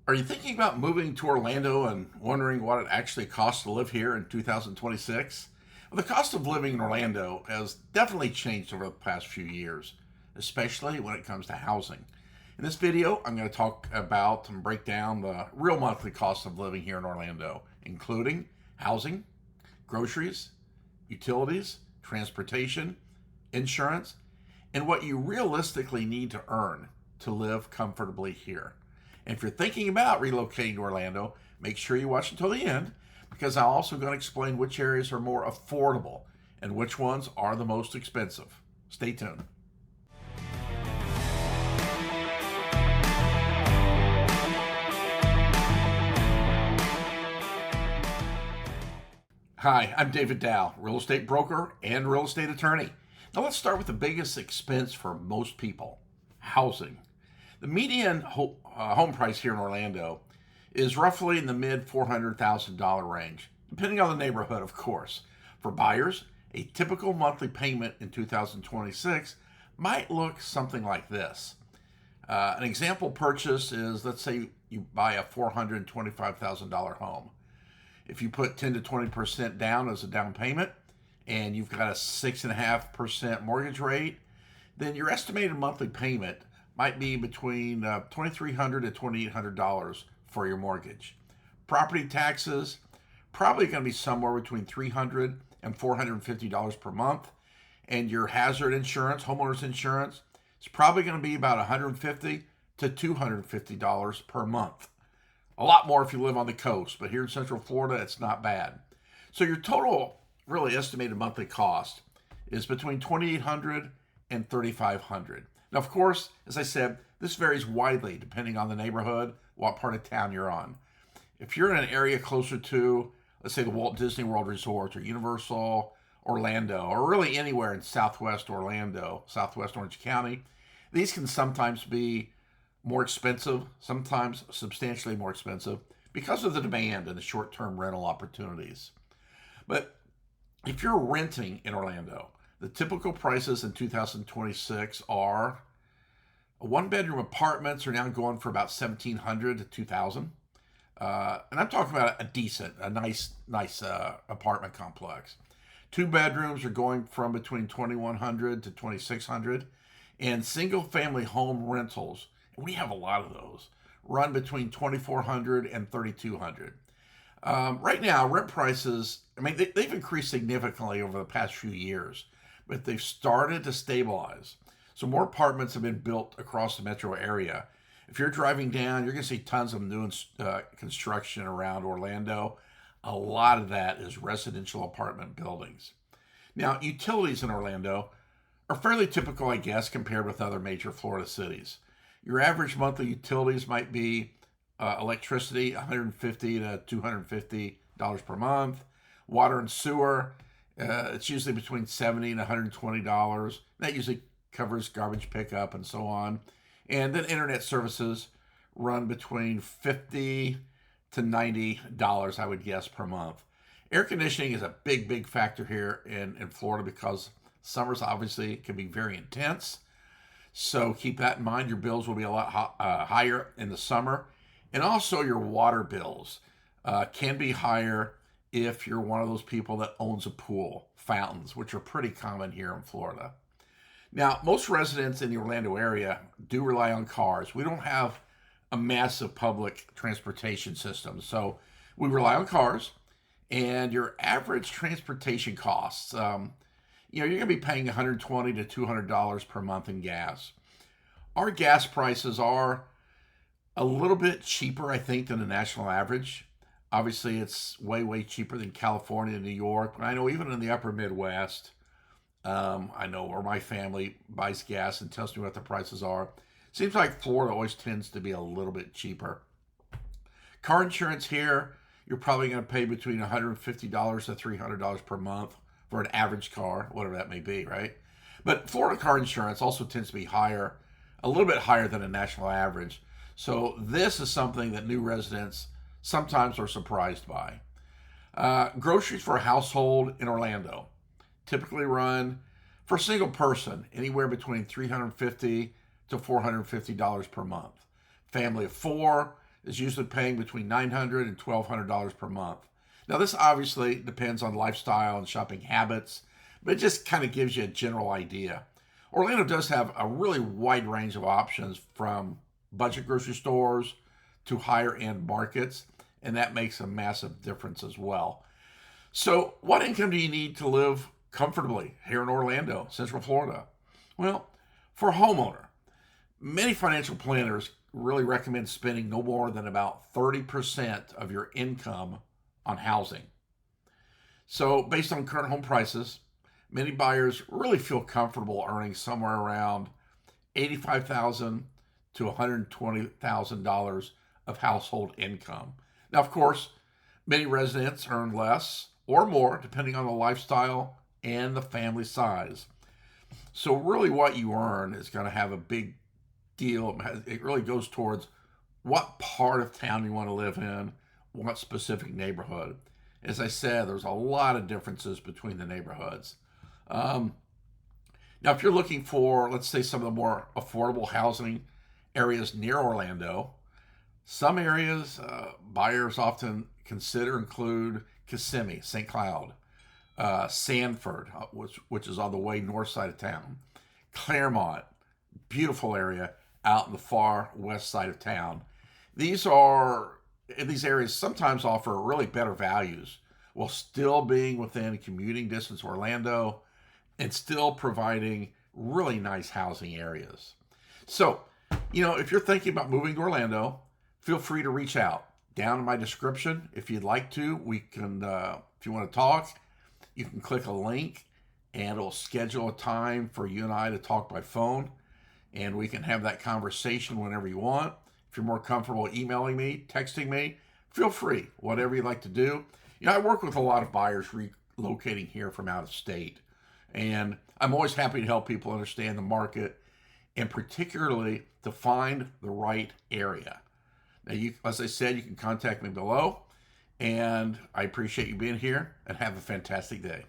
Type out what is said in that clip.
Are you thinking about moving to Orlando and wondering what it actually costs to live here in 2026? Well, the cost of living in Orlando has definitely changed over the past few years, especially when it comes to housing. In this video, I'm going to talk about and break down the real monthly cost of living here in Orlando, including housing, groceries, utilities, transportation, insurance, and what you realistically need to earn to live comfortably here. And if you're thinking about relocating to Orlando, make sure you watch until the end because I'm also going to explain which areas are more affordable and which ones are the most expensive. Stay tuned. Hi, I'm David Dowell, real estate broker and real estate attorney. Now let's start with the biggest expense for most people, housing. The median home price here in Orlando is roughly in the mid $400,000 range, depending on the neighborhood, of course. For buyers, a typical monthly payment in 2026 might look something like this. An example purchase is, let's say you buy a $425,000 home. If you put 10 to 20% down as a down payment and you've got a 6.5% mortgage rate, then your estimated monthly payment might be between $2,300 to $2,800 for your mortgage. Property taxes, probably going to be somewhere between $300 and $450 per month. And your hazard insurance, homeowners insurance, is probably going to be about $150 to $250 per month. A lot more if you live on the coast, but here in Central Florida, it's not bad. So your total really estimated monthly cost is between $2,800 and $3,500. Now, of course, as I said, this varies widely depending on the neighborhood, what part of town you're on. If you're in an area closer to, let's say, the Walt Disney World Resort or Universal Orlando, or really anywhere in Southwest Orlando, Southwest Orange County, these can sometimes be more expensive, sometimes substantially more expensive because of the demand and the short-term rental opportunities. But if you're renting in Orlando, the typical prices in 2026 are one-bedroom apartments are now going for about $1,700 to $2,000. And I'm talking about a nice apartment complex. Two bedrooms are going from between $2,100 to $2,600. And single-family home rentals, and we have a lot of those, run between $2,400 and $3,200. Right now, rent prices, they've increased significantly over the past few years, but they've started to stabilize. So more apartments have been built across the metro area. If you're driving down, you're going to see tons of new construction around Orlando. A lot of that is residential apartment buildings. Now, utilities in Orlando are fairly typical, I guess, compared with other major Florida cities. Your average monthly utilities might be electricity, $150 to $250 per month. Water and sewer, it's usually between $70 and $120. That usually covers garbage pickup and so on. And then internet services run between $50 to $90, I would guess, per month. Air conditioning is a big factor here in Florida because summers obviously can be very intense. So keep that in mind. Your bills will be a lot higher in the summer. And also your water bills can be higher if you're one of those people that owns a pool, fountains, which are pretty common here in Florida. Now, most residents in the Orlando area do rely on cars. We don't have a massive public transportation system, so we rely on cars. And your average transportation costs, you're going to be paying $120 to $200 per month in gas. Our gas prices are a little bit cheaper, I think, than the national average. Obviously, it's way cheaper than California and New York. But I know even in the upper Midwest, I know where my family buys gas and tells me what the prices are. Seems like Florida always tends to be a little bit cheaper. Car insurance here, you're probably going to pay between $150 to $300 per month for an average car, whatever that may be, right? But Florida car insurance also tends to be higher, a little bit higher than a national average. So this is something that new residents sometimes are surprised by. Groceries for a household in Orlando typically run, for a single person, anywhere between $350 to $450 per month. Family of four, is usually paying between $900 and $1,200 per month. Now, this obviously depends on lifestyle and shopping habits, but it just kind of gives you a general idea. Orlando does have a really wide range of options from budget grocery stores to higher end markets, and that makes a massive difference as well. So, what income do you need to live comfortably here in Orlando, Central Florida? Well, for a homeowner, many financial planners really recommend spending no more than about 30% of your income on housing. So, based on current home prices, many buyers really feel comfortable earning somewhere around $85,000 to $120,000 of household income. Now, of course, many residents earn less or more depending on the lifestyle and the family size. So, really, what you earn is going to have a big deal. It really goes towards what part of town you want to live in, what specific neighborhood. As I said, there's a lot of differences between the neighborhoods. Now, if you're looking for, let's say, some of the more affordable housing areas near Orlando, some areas buyers often consider include Kissimmee, St. Cloud, Sanford, which is on the way north side of town, Claremont, beautiful area out in the far west side of town. These areas sometimes offer really better values while still being within commuting distance of Orlando and still providing really nice housing areas. So, if you're thinking about moving to Orlando, feel free to reach out. Down in my description, if you'd like to, we can, if you want to talk, you can click a link and it'll schedule a time for you and I to talk by phone, and we can have that conversation whenever you want. If you're more comfortable emailing me, texting me, feel free, whatever you'd like to do. I work with a lot of buyers relocating here from out of state, and I'm always happy to help people understand the market and particularly to find the right area. Now, as I said, you can contact me below, and I appreciate you being here, and have a fantastic day.